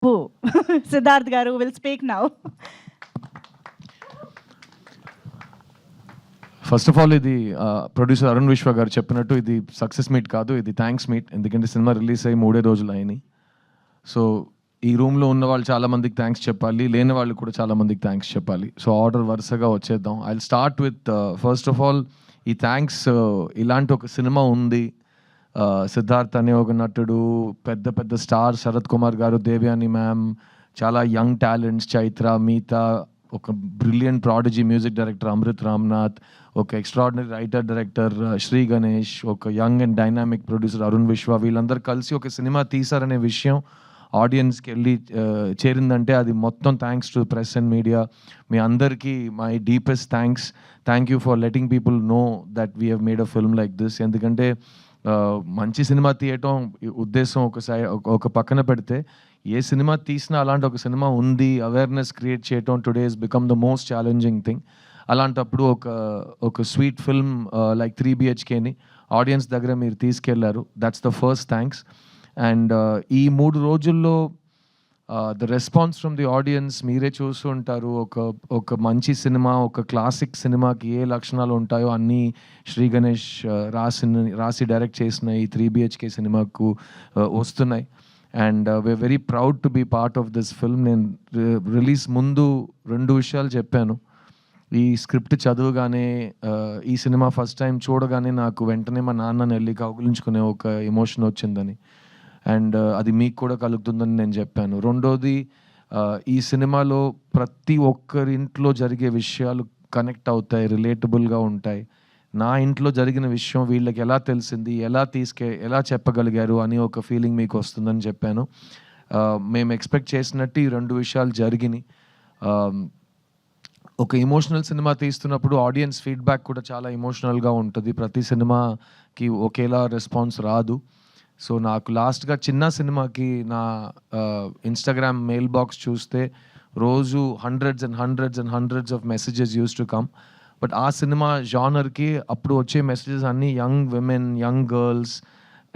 Who? Siddharth Garu will speak now. First of all ఇది producer Arun విశ్వ గారు చెప్పినట్టు ఇది సక్సెస్ మీట్ కాదు, ఇది థ్యాంక్స్ మీట్. ఎందుకంటే సినిమా రిలీజ్ అయ్యి 3 రోజులు అయినాయి. సో ఈ రూమ్లో ఉన్న వాళ్ళు చాలామందికి థ్యాంక్స్ చెప్పాలి, లేని వాళ్ళు కూడా చాలామందికి థ్యాంక్స్ చెప్పాలి. సో ఆర్డర్ వరుసగా వచ్చేద్దాం. I will start with first of all ఈ థ్యాంక్స్. ఇలాంటి ఒక సినిమా ఉంది, సిద్ధార్థ్ అనే ఒక నటుడు, పెద్ద పెద్ద స్టార్ శరత్ కుమార్ గారు, దేవ్యాని మ్యామ్, చాలా యంగ్ టాలెంట్స్, చైత్ర, మీతా, ఒక brilliant prodigy music director Amrit Ramnath, ఒక extraordinary writer director Sri Ganesh, ఒక young and dynamic producer Arun Vishwa, వీళ్ళందరూ కలిసి ఒక సినిమా తీశారనే విషయం ఆడియన్స్కి వెళ్ళి చేరిందంటే అది మొత్తం thanks to press and media. మీ అందరికీ my deepest thanks. Thank you for letting people know that we have made a film like this. ఎందుకంటే మంచి సినిమా తీయటం ఉద్దేశం ఒక పక్కన పెడితే, ఏ సినిమా తీసినా అలాంటి ఒక సినిమా ఉంది అవేర్నెస్ క్రియేట్ చేయటం today is become the most challenging thing. అలాంటప్పుడు ఒక స్వీట్ ఫిల్మ్ లైక్ 3 BHKని ఆడియన్స్ దగ్గర మీరు తీసుకెళ్లారు. That's the first thanks. And ఈ 3 రోజుల్లో the response from the audience మీరే చూస్తూ ఉంటారు. ఒక మంచి సినిమా, ఒక క్లాసిక్ సినిమాకి ఏ లక్షణాలు ఉంటాయో అన్నీ శ్రీ గణేష్ రాసి డైరెక్ట్ చేసిన ఈ 3 BHK సినిమాకు వస్తున్నాయి. And we're very proud to be part of this film. నేను రిలీజ్ ముందు 2 విషయాలు చెప్పాను. ఈ స్క్రిప్ట్ చదువుగానే, ఈ సినిమా ఫస్ట్ టైం చూడగానే నాకు వెంటనే మా నాన్నని వెళ్ళి కౌగిలించుకునే ఒక ఎమోషన్ వచ్చిందని, అండ్ అది మీకు కూడా కలుగుతుందని నేను చెప్పాను. రెండోది, ఈ సినిమాలో ప్రతి ఒక్కరి ఇంట్లో జరిగే విషయాలు కనెక్ట్ అవుతాయి, రిలేటబుల్గా ఉంటాయి. నా ఇంట్లో జరిగిన విషయం వీళ్ళకి ఎలా తెలిసింది, ఎలా చెప్పగలిగారు అని ఒక ఫీలింగ్ మీకు వస్తుందని చెప్పాను. మేము ఎక్స్పెక్ట్ చేసినట్టు ఈ 2 విషయాలు జరిగినాయి. ఒక ఎమోషనల్ సినిమా తీస్తున్నప్పుడు ఆడియన్స్ ఫీడ్బ్యాక్ కూడా చాలా ఎమోషనల్గా ఉంటుంది. ప్రతి సినిమాకి ఒకేలా రెస్పాన్స్ రాదు. సో నాకు లాస్ట్గా చిన్న సినిమాకి నా ఇన్స్టాగ్రామ్ మెయిల్ బాక్స్ చూస్తే రోజు hundreds of messages use to come. But ఆ సినిమా జానర్కి అప్పుడు వచ్చే మెసేజెస్ అన్నీ young women, young girls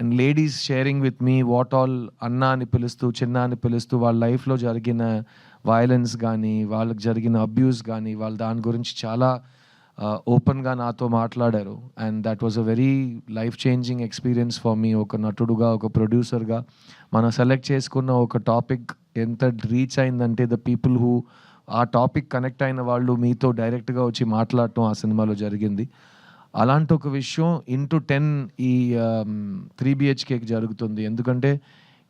and ladies sharing with me what all, అన్న అని పిలుస్తూ, చిన్న అని పిలుస్తూ, వాళ్ళ లైఫ్లో జరిగిన వైలెన్స్ కానీ, వాళ్ళకి జరిగిన అబ్యూస్ కానీ, వాళ్ళు దాని గురించి చాలా ఓపెన్గా నాతో మాట్లాడారు. And that was a very life changing experience for me. ఒక నటుడుగా, ఒక ప్రొడ్యూసర్గా మనం సెలెక్ట్ చేసుకున్న ఒక టాపిక్ ఎంత రీచ్ అయిందంటే, ద పీపుల్ హూ ఆ టాపిక్ కనెక్ట్ అయిన వాళ్ళు మీతో డైరెక్ట్గా వచ్చి మాట్లాడటం ఆ సినిమాలో జరిగింది. అలాంటి ఒక విషయం ఇంటూ 10 ఈ 3 BHKకి జరుగుతుంది. ఎందుకంటే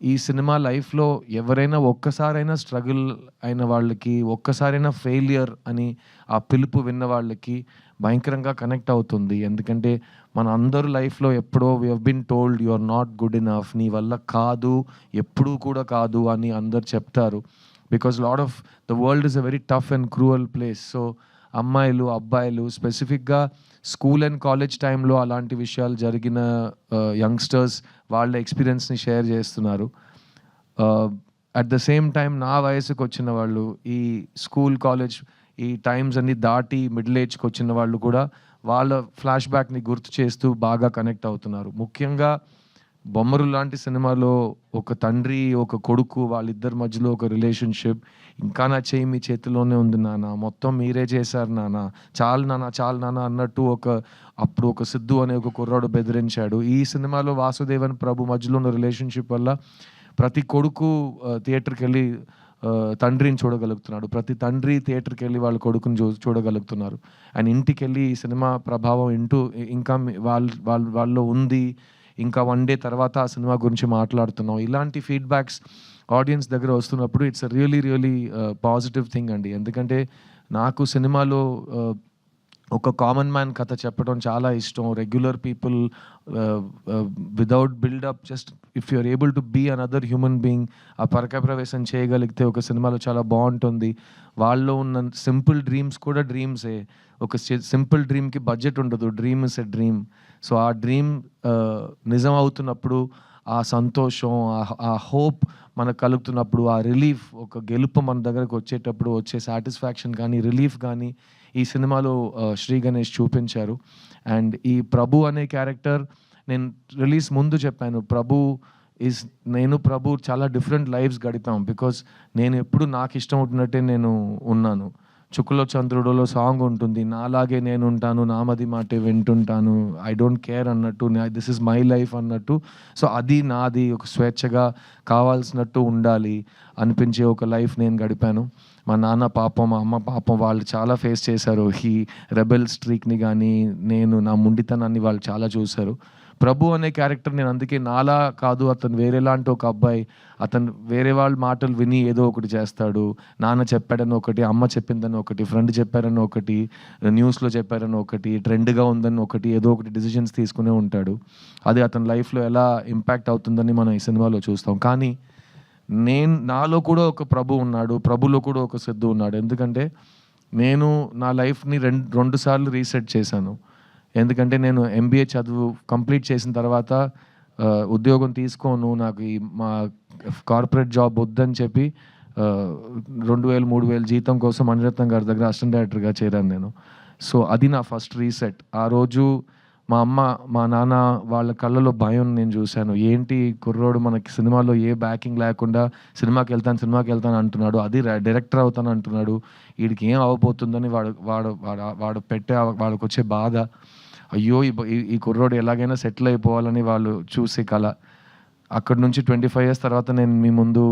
ఈ సినిమా లైఫ్లో ఎవరైనా ఒక్కసారైనా స్ట్రగుల్ అయిన వాళ్ళకి, ఒక్కసారైనా ఫెయిలియర్ అని ఆ పిలుపు విన్న వాళ్ళకి భయంకరంగా కనెక్ట్ అవుతుంది. ఎందుకంటే మన అందరూ లైఫ్లో ఎప్పుడో we have been told you are not good enough, నీ వల్ల కాదు, ఎప్పుడూ కూడా కాదు అని అందరు చెప్తారు. Because lot of the world is a very tough and cruel place. So అమ్మాయిలు, అబ్బాయిలు, స్పెసిఫిక్గా స్కూల్ అండ్ కాలేజ్ టైంలో అలాంటి విషయాలు జరిగిన యంగ్స్టర్స్ వాళ్ళ ఎక్స్పీరియన్స్ని షేర్ చేస్తున్నారు. అట్ ద సేమ్ టైం నా వయసుకు వచ్చిన వాళ్ళు, ఈ స్కూల్ కాలేజ్ ఈ టైమ్స్ అన్ని దాటి మిడిల్ ఏజ్కి వచ్చిన వాళ్ళు కూడా వాళ్ళ ఫ్లాష్ బ్యాక్ని గుర్తు చేస్తూ బాగా కనెక్ట్ అవుతున్నారు. ముఖ్యంగా బొమ్మరు లాంటి సినిమాలో ఒక తండ్రి, ఒక కొడుకు, వాళ్ళిద్దరి మధ్యలో ఒక రిలేషన్షిప్, ఇంకా నా చేయి మీ చేతిలోనే ఉంది నాన్న, మొత్తం మీరే చేశారు నాన్న, చాలు నాన్న అన్నట్టు అప్పుడు ఒక సిద్ధు అనే ఒక కుర్రాడు బెదిరించాడు. ఈ సినిమాలో వాసుదేవన్ ప్రభు మధ్యలో ఉన్న రిలేషన్షిప్ వల్ల ప్రతి కొడుకు థియేటర్కి వెళ్ళి తండ్రిని చూడగలుగుతున్నాడు, ప్రతి తండ్రి థియేటర్కి వెళ్ళి వాళ్ళ కొడుకుని చూడగలుగుతున్నారు. అండ్ ఇంటికి వెళ్ళి ఈ సినిమా ప్రభావం ఇంకా వాళ్ళలో ఉంది, ఇంకా 1 డే తర్వాత ఆ సినిమా గురించి మాట్లాడుతున్నాం. ఇలాంటి ఫీడ్బ్యాక్స్ ఆడియన్స్ దగ్గర వస్తున్నప్పుడు ఇట్స్ రియలీ పాజిటివ్ థింగ్ అండి. ఎందుకంటే నాకు సినిమాలో ఒక కామన్ మ్యాన్ కథ చెప్పడం చాలా ఇష్టం. Regular people without buildup, just if you're able to be another human being, ఆ పరకాయ ప్రవేశం చేయగలిగితే ఒక సినిమాలో చాలా బాగుంటుంది. వాళ్ళలో ఉన్న సింపుల్ డ్రీమ్స్ కూడా డ్రీమ్సే. ఒక సింపుల్ డ్రీమ్కి బడ్జెట్ ఉండదు, dream is a dream. So ఆ డ్రీమ్ నిజం అవుతున్నప్పుడు ఆ సంతోషం, ఆ హోప్ మనకు కలుగుతున్నప్పుడు, ఆ రిలీఫ్, ఒక గెలుపు మన దగ్గరకు వచ్చేటప్పుడు వచ్చే సాటిస్ఫాక్షన్ కానీ, రిలీఫ్ కానీ ఈ సినిమాలో శ్రీ గణేష్ చూపించారు. అండ్ ఈ ప్రభు అనే క్యారెక్టర్ నేను రిలీజ్ ముందు చెప్పాను, ప్రభు ఈజ్ నేను ప్రభు చాలా డిఫరెంట్ లైఫ్స్ గడిపాం. బికాజ్ నేను ఎప్పుడు నాకు ఇష్టం ఉంటున్నట్టే నేను ఉన్నాను. చుక్కలో చంద్రుడులో సాంగ్ ఉంటుంది, నాలాగే నేను ఉంటాను, నామది మాటే వింటుంటాను, ఐ డోంట్ కేర్ అన్నట్టు, దిస్ ఇస్ మై లైఫ్ అన్నట్టు. సో అది నాది, ఒక స్వేచ్ఛగా కావాల్సినట్టు ఉండాలి అనిపించే ఒక లైఫ్ నేను గడిపాను. మా నాన్న పాపం, మా అమ్మ పాపం, వాళ్ళు చాలా ఫేస్ చేశారు ఈ రెబెల్ స్ట్రీక్ని కానీ, నేను నా ముండితనాన్ని వాళ్ళు చాలా చూశారు. ప్రభు అనే క్యారెక్టర్ నేను అందుకే నాలా కాదు, అతను వేరేలాంటి ఒక అబ్బాయి, అతను వేరే వాళ్ళ మాటలు విని ఏదో ఒకటి చేస్తాడు. నాన్న చెప్పాడని ఒకటి, అమ్మ చెప్పిందని ఒకటి, ఫ్రెండ్ చెప్పారని ఒకటి, న్యూస్లో చెప్పారని ఒకటి, ట్రెండ్గా ఉందని ఒకటి, ఏదో ఒకటి డిసిషన్స్ తీసుకునే ఉంటాడు. అది అతని లైఫ్లో ఎలా ఇంపాక్ట్ అవుతుందని మనం ఈ సినిమాలో చూస్తాం. కానీ నాలో కూడా ఒక ప్రభు ఉన్నాడు, ప్రభులో కూడా ఒక సిద్ధు ఉన్నాడు. ఎందుకంటే నేను నా లైఫ్ని రెండు సార్లు రీసెట్ చేశాను. ఎందుకంటే నేను ఎంబీఏ చదువు కంప్లీట్ చేసిన తర్వాత ఉద్యోగం తీసుకోను, నాకు ఈ మా కార్పొరేట్ జాబ్ వద్దని చెప్పి 2,000-3,000 జీతం కోసం మణిరత్నం గారి దగ్గర అసిస్టెంట్ డైరెక్టర్గా చేరాను నేను. సో అది నా ఫస్ట్ రీసెట్. ఆ రోజు మా అమ్మ, మా నాన్న వాళ్ళ కళ్ళలో భయం నేను చూశాను. ఏంటి కుర్రోడు మనకి సినిమాలో ఏ బ్యాకింగ్ లేకుండా సినిమాకి వెళ్తాను అంటున్నాడు, అది డైరెక్టర్ అవుతాను అంటున్నాడు, వీడికి ఏం అవ్వబోతుందని వాడు పెట్టే వాళ్ళకి వచ్చే బాధ. అయ్యో ఈ కుర్రోడు ఎలాగైనా సెటిల్ అయిపోవాలని వాళ్ళు చూసే కళ. అక్కడ నుంచి 25 years తర్వాత నేను మీ ముందు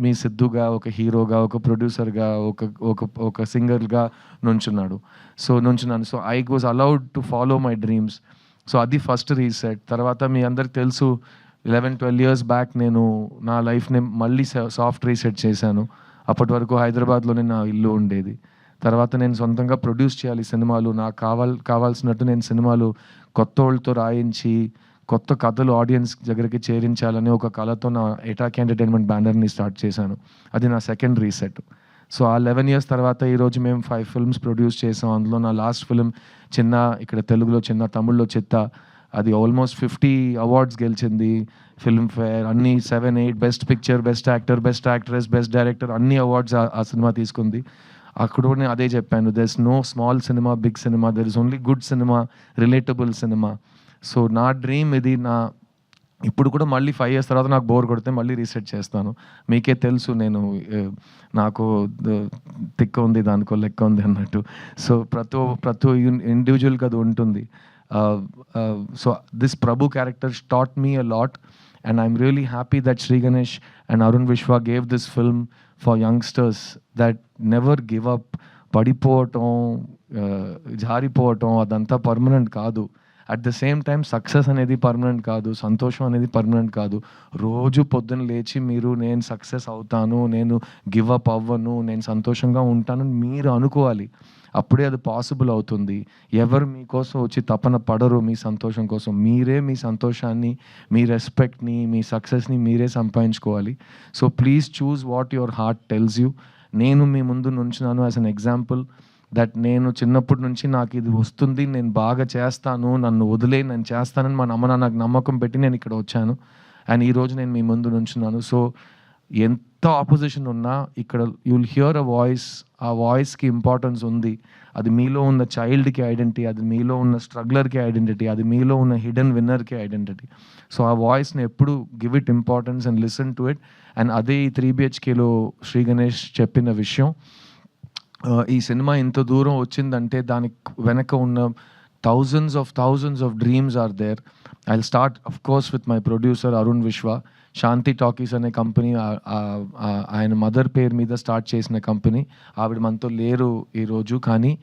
మీ సిద్ధుగా, ఒక హీరోగా, ఒక ప్రొడ్యూసర్గా, ఒక సింగర్గా నుంచున్నాను. So I was allowed to follow my dreams. So అది ఫస్ట్ రీసెట్. తర్వాత మీ అందరికి తెలుసు 11-12 years బ్యాక్ నేను నా లైఫ్ని మళ్ళీ సాఫ్ట్ రీసెట్ చేశాను. అప్పటి వరకు హైదరాబాద్లోనే నా ఇల్లు ఉండేది. తర్వాత నేను సొంతంగా ప్రొడ్యూస్ చేయాలి సినిమాలు, నాకు కావాల్సినట్టు నేను సినిమాలు కొత్త వాళ్ళతో రాయించి కొత్త కథలు ఆడియన్స్ దగ్గరికి చేరించాలని ఒక కళతో నా ఎటాక్ ఎంటర్టైన్మెంట్ బ్యానర్ని స్టార్ట్ చేశాను. అది నా సెకండ్ రీసెట్. సో ఆ 11 years తర్వాత ఈరోజు మేము 5 films ప్రొడ్యూస్ చేసాం. అందులో నా లాస్ట్ ఫిలిం చిన్న, ఇక్కడ తెలుగులో చిన్న, తమిళ్లో చిత్త, అది ఆల్మోస్ట్ 50 awards గెలిచింది. ఫిల్మ్ఫేర్ అన్ని 7-8 best picture, best actor, best actress, best director అన్ని అవార్డ్స్ ఆ సినిమా తీసుకుంది. అక్కడ కూడా నేను అదే చెప్పాను, there is no small cinema, big cinema, there is only good cinema, relatable cinema. So నా డ్రీమ్ ఇది. ఇప్పుడు కూడా మళ్ళీ 5 years తర్వాత నాకు బోర్ కొడితే మళ్ళీ రీసెట్ చేస్తాను. మీకే తెలుసు నేను నాకు తిక్క ఉంది, దానికో లెక్క ఉంది అన్నట్టు. సో ప్రతి ఇండివిజువల్కి అది ఉంటుంది. So this Prabhu character taught me a lot, and I'm really happy that Sri Ganesh and Arun Vishwa gave this film for youngsters that never give up. పడిపోవటం, జారిపోవటం అదంతా పర్మనెంట్ కాదు. At the same time success అనేది permanent కాదు, సంతోషం అనేది permanent కాదు. రోజు పొద్దున్న లేచి నేను సక్సెస్ అవుతాను, నేను గివ్ అప్ అవ్వను, నేను సంతోషంగా ఉంటాను మీరు అనుకోవాలి. అప్పుడే అది పాసిబుల్ అవుతుంది. ఎవరు మీకోసం వచ్చి తపన పడరు మీ సంతోషం కోసం. మీరే మీ సంతోషాన్ని, మీ రెస్పెక్ట్ని, మీ సక్సెస్ని మీరే సంపాదించుకోవాలి. So please choose what your heart tells you. నేను మీ ముందు నుంచున్నాను యాజ్ అన్ ఎగ్జాంపుల్ దట్ నేను చిన్నప్పటి నుంచి నాకు ఇది వస్తుంది, నేను బాగా చేస్తాను, నన్ను నేను చేస్తానని మా అమ్మ నాకు నమ్మకం పెట్టి నేను ఇక్కడ వచ్చాను. అండ్ ఈరోజు నేను మీ ముందు నుంచున్నాను. సో ఎంత ఆపోజిషన్ ఉన్నా ఇక్కడ you will here a voice. ఆ వాయిస్కి ఇంపార్టెన్స్ ఉంది. అది మీలో ఉన్న చైల్డ్కి ఐడెంటిటీ, అది మీలో ఉన్న స్ట్రగ్లర్కి ఐడెంటిటీ, అది మీలో ఉన్న హిడెన్ విన్నర్కి ఐడెంటిటీ. సో ఆ వాయిస్ని ఎప్పుడు give it importance and listen to it. And అదే ఈ 3 BHKలో శ్రీ గణేష్ చెప్పిన విషయం. ఈ సినిమా ఇంత దూరం వచ్చిందంటే దానికి వెనక ఉన్న thousands of dreams are there. I'll start of course with my producer Arun Vishwa. Shanti talkies అనే కంపెనీ ఆయన మదర్ పేరు మీద స్టార్ట్ చేసిన కంపెనీ. ఆవిడ మనతో లేరు ఈరోజు, కానీ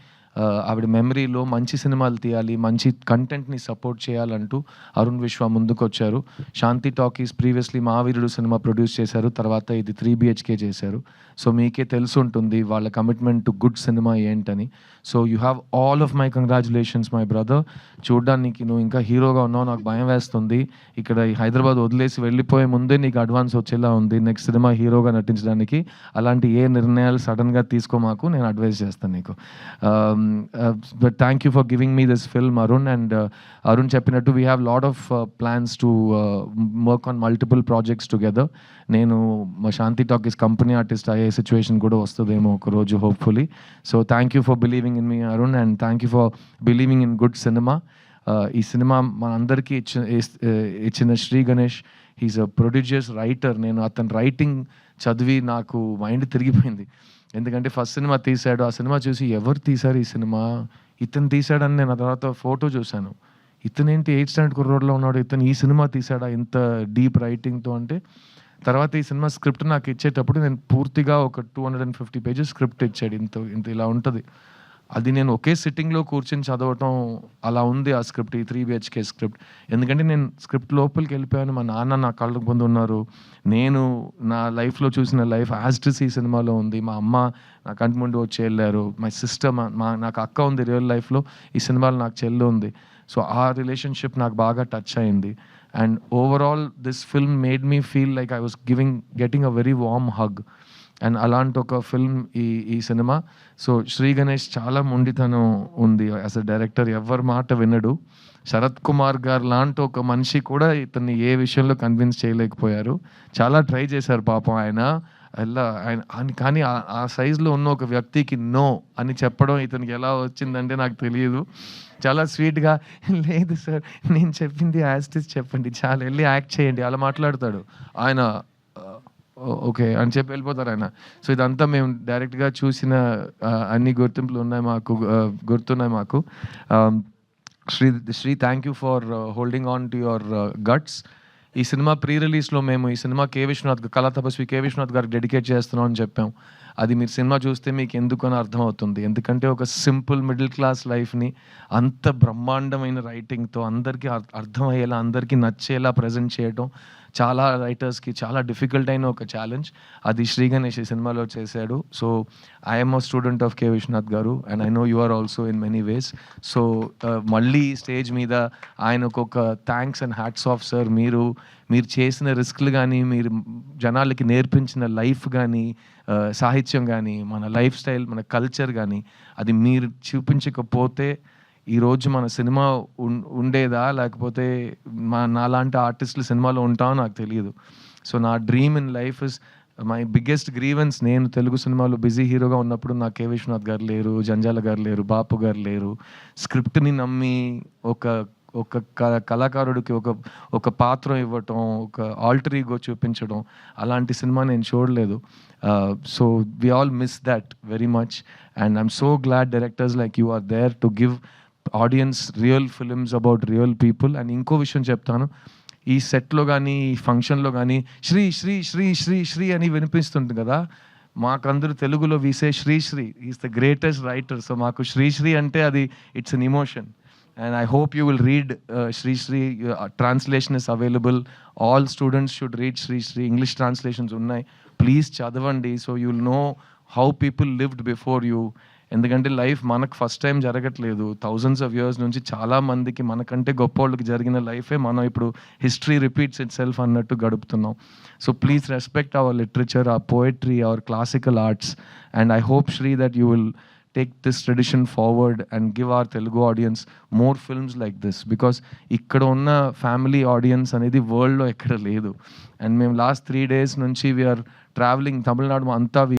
ఆవిడ మెమరీలో మంచి సినిమాలు తీయాలి, మంచి కంటెంట్ని సపోర్ట్ చేయాలంటూ అరుణ్ విశ్వ ముందుకు వచ్చారు. శాంతి టాకీస్ ప్రీవియస్లీ మావీరుడు సినిమా ప్రొడ్యూస్ చేశారు, తర్వాత ఇది 3 BHK చేశారు. సో మీకే తెలిసి ఉంటుంది వాళ్ళ కమిట్మెంట్ టు గుడ్ సినిమా ఏంటని. So you have all of my congratulations my brother. చూడ్డానికి నువ్వు ఇంకా హీరోగా ఉన్నావు, నాకు భయం వేస్తుంది. ఇక్కడ హైదరాబాద్ వదిలేసి వెళ్ళిపోయే ముందే నీకు అడ్వాన్స్ వచ్చేలా ఉంది నెక్స్ట్ సినిమా హీరోగా నటించడానికి. అలాంటి ఏ నిర్ణయాలు సడన్గా తీసుకోమాకు, నేను అడ్వైస్ చేస్తాను నీకు. But thank you for giving me this film, Arun. And Arun చెప్పినట్టు we have lot of plans to work on multiple projects together. నేను మా శాంతి టాకీస్ కంపెనీ ఆర్టిస్ట్ అయ్యే సిచ్యువేషన్ కూడా వస్తుందేమో ఒక రోజు hopefully. So thank you for believing in me Arun, and thank you for believing in good cinema. ఈ cinema మనందరికీ ఇచ్చిన Sri Ganesh he's a prodigious writer. నేను అతని రైటింగ్ చదివి నాకు మైండ్ తిరిగిపోయింది. ఎందుకంటే ఫస్ట్ సినిమా తీశాడు, ఆ సినిమా చూసి ఎవరు తీశారు ఈ సినిమా, ఇతను తీశాడని నేను ఆ తర్వాత ఫోటో చూశాను. ఇతనేంటి 8th స్టాండర్డ్ కుర్రోడ్లో ఉన్నాడు, ఇతను ఈ సినిమా తీశాడా ఇంత డీప్ రైటింగ్తో అంటే. తర్వాత ఈ సినిమా స్క్రిప్ట్ నాకు ఇచ్చేటప్పుడు నేను పూర్తిగా ఒక 250 పేజెస్ స్క్రిప్ట్ ఇచ్చాడు. ఇంత ఇలా ఉంటుంది. అది నేను ఒకే సిట్టింగ్లో కూర్చొని చదవటం అలా ఉంది ఆ స్క్రిప్ట్, ఈ 3 BHK స్క్రిప్ట్. ఎందుకంటే నేను స్క్రిప్ట్ లోపలికి వెళ్ళిపోయాను. మా నాన్న నా కళ్ళకు ముందు ఉన్నారు, నేను నా లైఫ్లో చూసిన లైఫ్ యాజ్ ఈ సినిమాలో ఉంది. మా అమ్మ నా కంటి ముందు వచ్చి వెళ్ళారు. మై సిస్టర్, నాకు అక్క ఉంది రియల్ లైఫ్లో, ఈ సినిమాలో నాకు చెల్లి ఉంది. సో ఆ రిలేషన్షిప్ నాకు బాగా టచ్ అయింది. And overall this film made me feel like I was getting a very warm hug. And అలాంటి ఒక ఫిల్మ్ ఈ సినిమా. సో శ్రీ గణేష్ చాలా మొండితనం ఉంది యాజ్ అ డైరెక్టర్, ఎవరి మాట వినడు. శరత్ కుమార్ గారు లాంటి ఒక మనిషి కూడా ఇతన్ని ఏ విషయంలో కన్విన్స్ చేయలేకపోయారు. చాలా ట్రై చేశారు పాపం ఆయన కానీ ఆ సైజులో ఉన్న ఒక వ్యక్తికి నో అని చెప్పడం ఇతనికి ఎలా వచ్చిందంటే నాకు తెలియదు. చాలా స్వీట్గా, లేదు సార్ నేను చెప్పింది యాస్టిస్ చెప్పండి, చాలా వెళ్ళి యాక్ట్ చేయండి, అలా మాట్లాడతాడు ఆయన. ఓకే అని చెప్పి వెళ్ళిపోతారు ఆయన. సో ఇదంతా మేము డైరెక్ట్గా చూసిన అన్ని గుర్తింపులు ఉన్నాయి మాకు, గుర్తున్నాయి మాకు. Sri thank you for holding on to your guts. ఈ సినిమా ప్రీ రిలీజ్లో మేము ఈ సినిమా కళా తపస్వి కే విశ్వనాథ్ గారికి డెడికేట్ చేస్తున్నాం అని చెప్పాం. అది మీరు సినిమా చూస్తే మీకు ఎందుకని అర్థమవుతుంది. ఎందుకంటే ఒక సింపుల్ మిడిల్ క్లాస్ లైఫ్ని అంత బ్రహ్మాండమైన రైటింగ్తో అందరికీ అర్థమయ్యేలా, అందరికీ నచ్చేలా ప్రజెంట్ చేయడం చాలా రైటర్స్కి చాలా డిఫికల్ట్ అయిన ఒక ఛాలెంజ్. అది శ్రీ గణేష్ ఈ సినిమాలో చేశాడు. So I'm a student of K Viswanath garu and I know you are also in many ways. So మళ్ళీ స్టేజ్ మీద ఆయనకు ఒక thanks and hats off sir. మీరు చేసిన రిస్క్లు కానీ, మీరు జనాలకి నేర్పించిన లైఫ్ కానీ, సాహిత్యం కానీ, మన లైఫ్ స్టైల్, మన కల్చర్ కానీ, అది మీరు చూపించకపోతే ఈరోజు మన సినిమా ఉండేదా, లేకపోతే నాలాంటి ఆర్టిస్టులు సినిమాలో ఉంటామో నాకు తెలియదు. సో నా dream in life is my biggest grievance. నేను తెలుగు సినిమాలో బిజీ హీరోగా ఉన్నప్పుడు నాకు కే విశ్వనాథ్ గారు లేరు, జంజాల గారు లేరు, బాపు గారు లేరు. స్క్రిప్ట్ని నమ్మి ఒక కళాకారుడికి ఒక పాత్ర ఇవ్వటం, ఒక ఆల్టర్ ఈగో చూపించడం, అలాంటి సినిమా నేను చూడలేదు. So we all miss that very much and I'm so glad directors like you are there to give audience real films about real people. And ఇంకో విషయం చెప్తాను, ఈ సెట్లో కానీ ఈ ఫంక్షన్లో కానీ శ్రీ శ్రీ శ్రీ శ్రీ శ్రీ అని వినిపిస్తుంది కదా, మాకందరూ తెలుగులో we say Sri is the greatest writer. So మాకు శ్రీ అంటే అది it's an emotion. And I hope you will read Shri Shri. Translation is available. All students should read Shri Shri. English translations unnai. Please chadavandi so you will know how people lived before you. ఎందుకంటే life మనకు first time జరగట్లేదు. Thousands of years నుంచి చాలా మందికి మనకంటే గొప్ప వాళ్ళకి జరిగిన లైఫే మనం ఇప్పుడు హిస్టరీ రిపీట్స్ ఇట్ సెల్ఫ్ అన్నట్టు గడుపుతున్నాం. So please respect our literature, our poetry, our classical arts. And I hope Sri that you will take this tradition forward and give our Telugu audience more films like this, because ikkada unna family audience anedi world lo ekkada ledu. And mem last 3 days nunchi we are traveling Tamil Nadu anta we